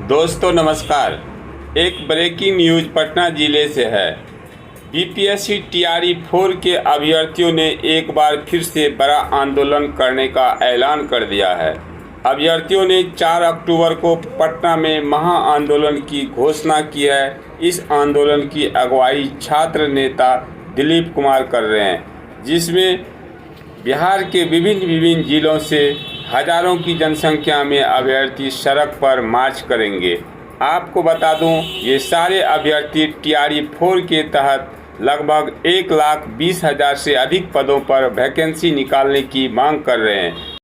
दोस्तों नमस्कार। एक ब्रेकिंग न्यूज पटना जिले से है। बीपीएससी टीआरई 4 के अभ्यर्थियों ने एक बार फिर से बड़ा आंदोलन करने का ऐलान कर दिया है। अभ्यर्थियों ने 4 अक्टूबर को पटना में महा आंदोलन की घोषणा की है। इस आंदोलन की अगुवाई छात्र नेता दिलीप कुमार कर रहे हैं, जिसमें बिहार के विभिन्न जिलों से हजारों की जनसंख्या में अभ्यर्थी सड़क पर मार्च करेंगे। आपको बता दूं, ये सारे अभ्यर्थी टीआरई 4 के तहत लगभग 1,20,000 से अधिक पदों पर वैकेंसी निकालने की मांग कर रहे हैं।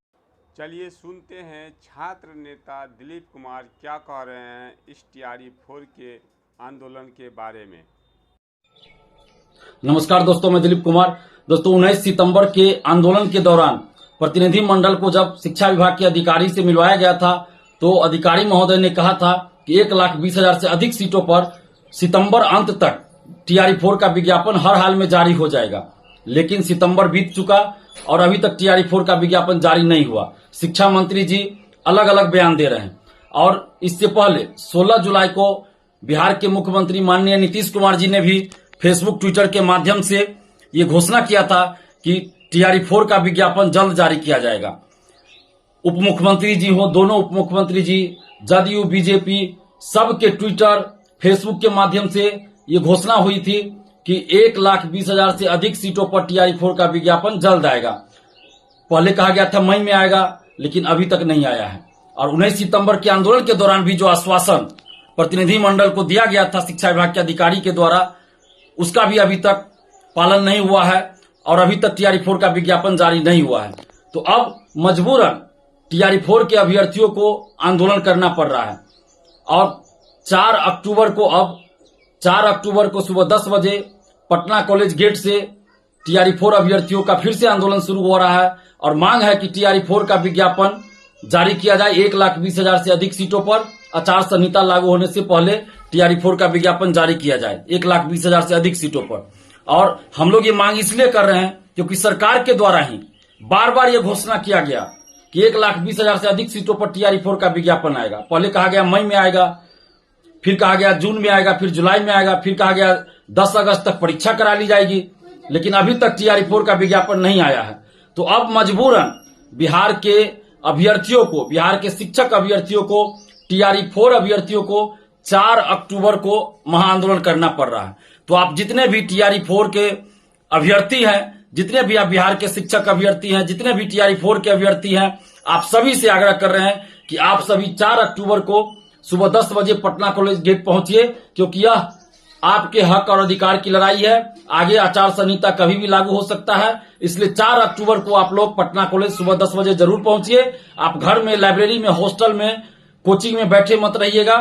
चलिए सुनते हैं छात्र नेता दिलीप कुमार क्या कह रहे हैं इस टीआरई 4 के आंदोलन के बारे में। नमस्कार दोस्तों, मैं दिलीप कुमार। दोस्तों 19 सितंबर के आंदोलन के दौरान प्रतिनिधि मंडल को जब शिक्षा विभाग के अधिकारी से मिलवाया गया था तो अधिकारी महोदय ने कहा था कि 1,20,000 से अधिक सीटों पर सितंबर अंत तक टीआरई 4 का विज्ञापन हर हाल में जारी हो जाएगा। लेकिन सितंबर बीत चुका और अभी तक टीआरई 4 का विज्ञापन जारी नहीं हुआ। शिक्षा मंत्री जी अलग अलग बयान दे रहे हैं और इससे पहले 16 जुलाई को बिहार के मुख्यमंत्री माननीय नीतीश कुमार जी ने भी फेसबुक ट्विटर के माध्यम से ये घोषणा किया था कि टीआरई 4 का विज्ञापन जल्द जारी किया जाएगा। उप मुख्यमंत्री जी हो, दोनों उप मुख्यमंत्री जी, जदयू, बीजेपी, सबके ट्विटर, फेसबुक के माध्यम से ये घोषणा हुई थी कि 1,20,000 से अधिक सीटों पर टीआरई 4 का विज्ञापन जल्द आएगा। पहले कहा गया था मई में आएगा, लेकिन अभी तक नहीं आया है। और 19 सितंबर के आंदोलन के दौरान भी जो आश्वासन प्रतिनिधि मंडल को दिया गया था शिक्षा विभाग के अधिकारी के द्वारा, उसका भी अभी तक पालन नहीं हुआ है और अभी तक टीआरई 4 का विज्ञापन जारी नहीं हुआ है। तो अब मजबूरन टीआरई 4 के अभ्यर्थियों को आंदोलन करना पड़ रहा है। और 4 अक्टूबर को सुबह 10 बजे पटना कॉलेज गेट से टीआरई 4 अभ्यर्थियों का फिर से आंदोलन शुरू हो रहा है और मांग है कि टीआरई 4 का विज्ञापन जारी किया जाए। 1,20,000 से अधिक सीटों पर आचार संहिता लागू होने से पहले टीआरई 4 का विज्ञापन जारी किया जाए 1,20,000 से अधिक सीटों पर। और हम लोग ये मांग इसलिए कर रहे हैं क्योंकि सरकार के द्वारा ही बार बार ये घोषणा किया गया कि 1,20,000 से अधिक सीटों पर टीआरई 4 का विज्ञापन आएगा। पहले कहा गया मई में आएगा, फिर कहा गया जून में आएगा, फिर जुलाई में आएगा, फिर कहा गया 10 अगस्त तक परीक्षा करा ली जाएगी, लेकिन अभी तक टीआरई 4 का विज्ञापन नहीं आया है। तो अब मजबूरन बिहार के अभ्यर्थियों को, बिहार के शिक्षक अभ्यर्थियों को, टीआरई 4 अभ्यर्थियों को 4 अक्टूबर को महाआंदोलन करना पड़ रहा है। तो आप जितने भी टीआरई 4 के अभ्यर्थी हैं, जितने भी आप बिहार के शिक्षक अभ्यर्थी हैं, जितने भी टीआरई 4 के अभ्यर्थी हैं, आप सभी से आग्रह कर रहे हैं कि आप सभी 4 अक्टूबर को सुबह 10 बजे पटना कॉलेज गेट पहुंचिए, क्योंकि यह आपके हक और अधिकार की लड़ाई है। आगे आचार संहिता कभी भी लागू हो सकता है, इसलिए 4 अक्टूबर को आप लोग पटना कॉलेज सुबह 10 बजे जरूर पहुंचिए। आप घर में, लाइब्रेरी में, हॉस्टल में, कोचिंग में बैठे मत रहिएगा,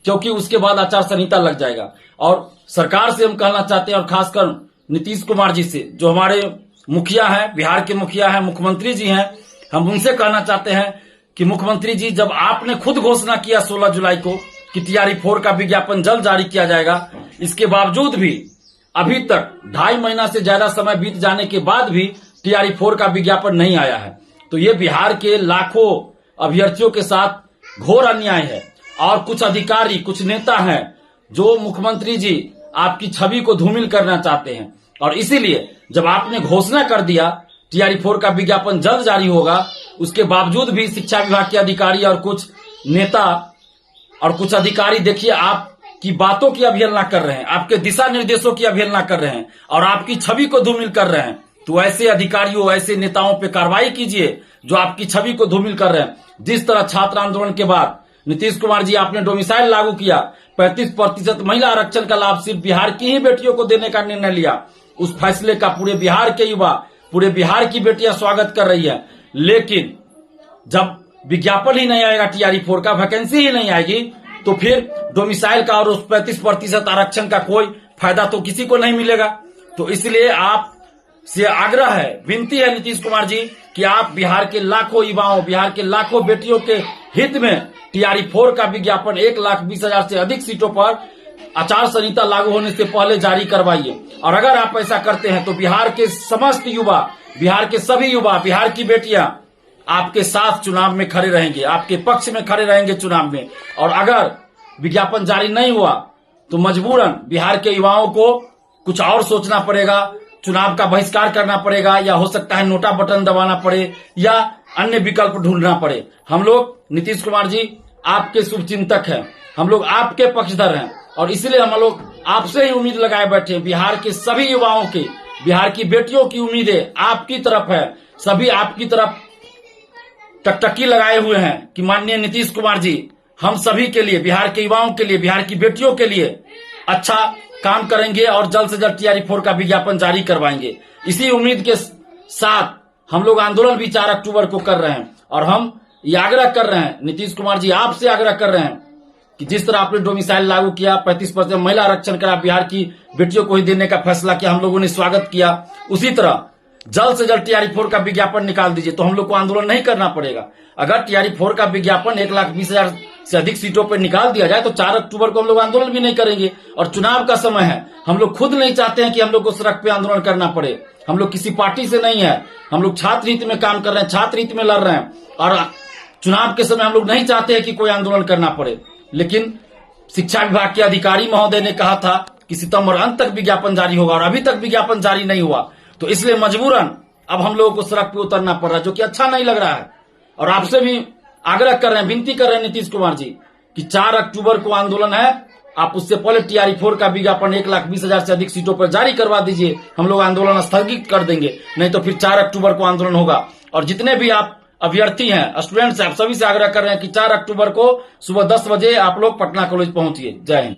क्योंकि उसके बाद आचार संहिता लग जाएगा। और सरकार से हम कहना चाहते हैं, और खासकर नीतीश कुमार जी से, जो हमारे मुखिया हैं, बिहार के मुखिया हैं, मुख्यमंत्री जी हैं, हम उनसे कहना चाहते हैं कि मुख्यमंत्री जी, जब आपने खुद घोषणा किया 16 जुलाई को कि टीआरई 4 का विज्ञापन जल्द जारी किया जाएगा, इसके बावजूद भी अभी तक 2.5 महीना से ज्यादा समय बीत जाने के बाद भी टीआरई 4 का विज्ञापन नहीं आया है। तो ये बिहार के लाखों अभ्यर्थियों के साथ घोर अन्याय है। और कुछ अधिकारी, कुछ नेता हैं जो मुख्यमंत्री जी आपकी छवि को धूमिल करना चाहते हैं, और इसीलिए जब आपने घोषणा कर दिया टीआरई 4 का विज्ञापन जल्द जारी होगा, उसके बावजूद भी शिक्षा विभाग के अधिकारी और कुछ नेता और कुछ अधिकारी, देखिए, आपकी बातों की अवहेलना कर रहे हैं, आपके दिशा निर्देशों की अवहेलना कर रहे हैं और आपकी छवि को धूमिल कर रहे हैं। तो ऐसे अधिकारियों, ऐसे नेताओं पे कार्रवाई कीजिए जो आपकी छवि को धूमिल कर रहे हैं। जिस तरह छात्र आंदोलन के बाद नीतीश कुमार जी आपने डोमिसाइल लागू किया, 35% महिला आरक्षण का लाभ सिर्फ बिहार की ही बेटियों को देने का निर्णय लिया, उस फैसले का पूरे बिहार के युवा, पूरे बिहार की बेटियां स्वागत कर रही है। लेकिन जब विज्ञापन ही नहीं आएगा टीआरई 4 का, वैकेंसी ही नहीं आएगी, तो फिर डोमिसाइल का और उस 35% आरक्षण का कोई फायदा तो किसी को नहीं मिलेगा। तो इसलिए आप से आग्रह है, विनती है नीतीश कुमार जी कि आप बिहार के लाखों युवाओं, बिहार के लाखों बेटियों के हित में टीआरई 4 का विज्ञापन 1,20,000 से अधिक सीटों पर आचार संहिता लागू होने से पहले जारी करवाइए। और अगर आप ऐसा करते हैं तो बिहार के समस्त युवा, बिहार के सभी युवा, बिहार की बेटियां आपके साथ चुनाव में खड़े रहेंगे, आपके पक्ष में खड़े रहेंगे चुनाव में। और अगर विज्ञापन जारी नहीं हुआ तो मजबूरन बिहार के युवाओं को कुछ और सोचना पड़ेगा, चुनाव का बहिष्कार करना पड़ेगा, या हो सकता है नोटा बटन दबाना पड़े या अन्य विकल्प ढूंढना पड़े। हम लोग नीतीश कुमार जी आपके शुभचिंतक हैं, हम लोग आपके पक्षधर हैं और इसलिए हम लोग आपसे ही उम्मीद लगाए बैठे हैं। बिहार के सभी युवाओं की, बिहार की बेटियों की उम्मीदें आपकी तरफ है, सभी आपकी तरफ टकटकी लगाए हुए हैं कि माननीय नीतीश कुमार जी हम सभी के लिए, बिहार के युवाओं के लिए, बिहार की बेटियों के लिए अच्छा काम करेंगे और जल्द से जल्द टीआरई 4 का विज्ञापन जारी करवाएंगे। इसी उम्मीद के साथ हम लोग आंदोलन भी 4 अक्टूबर को कर रहे हैं और हम ये आग्रह कर रहे हैं, नीतीश कुमार जी आपसे आग्रह कर रहे हैं कि जिस तरह आपने डोमिसाइल लागू किया, 35% महिला आरक्षण करा, बिहार की बेटियों को ही देने का फैसला किया, हम लोगों ने स्वागत किया, उसी तरह जल्द से जल्द टीआरई 4 का विज्ञापन निकाल दीजिए तो हम लोग को आंदोलन नहीं करना पड़ेगा। अगर टीआरई 4 का विज्ञापन 1,20,000 से अधिक सीटों पर निकाल दिया जाए तो 4 अक्टूबर को हम लोग आंदोलन भी नहीं करेंगे। और चुनाव का समय है, हम लोग खुद नहीं चाहते हैं कि हम लोग को सड़क पे आंदोलन करना पड़े। हम लोग किसी पार्टी से नहीं है, हम लोग छात्र हित में काम कर रहे हैं, छात्र हित में लड़ रहे हैं और चुनाव के समय हम लोग नहीं चाहते हैं कि कोई आंदोलन करना पड़े। लेकिन शिक्षा विभाग के अधिकारी महोदय ने कहा था कि सितंबर अंत तक विज्ञापन जारी होगा और अभी तक विज्ञापन जारी नहीं हुआ, तो इसलिए मजबूरन अब हम लोगों को सड़क पे उतरना पड़ रहा है, जो कि अच्छा नहीं लग रहा है। और आपसे भी आग्रह कर रहे हैं, विनती कर रहे हैं नीतीश कुमार जी कि 4 अक्टूबर को आंदोलन है, आप उससे पहले टीआरई 4 का विज्ञापन 1,20,000 से अधिक सीटों पर जारी करवा दीजिए। हम लोग आंदोलन स्थगित कर देंगे, नहीं तो फिर 4 अक्टूबर को आंदोलन होगा। और जितने भी आप अभ्यर्थी हैं, स्टूडेंट्स हैं, आप सभी से आग्रह कर रहे हैं कि 4 अक्टूबर को सुबह 10 बजे आप लोग पटना कॉलेज पहुंचिए। जय हिंद।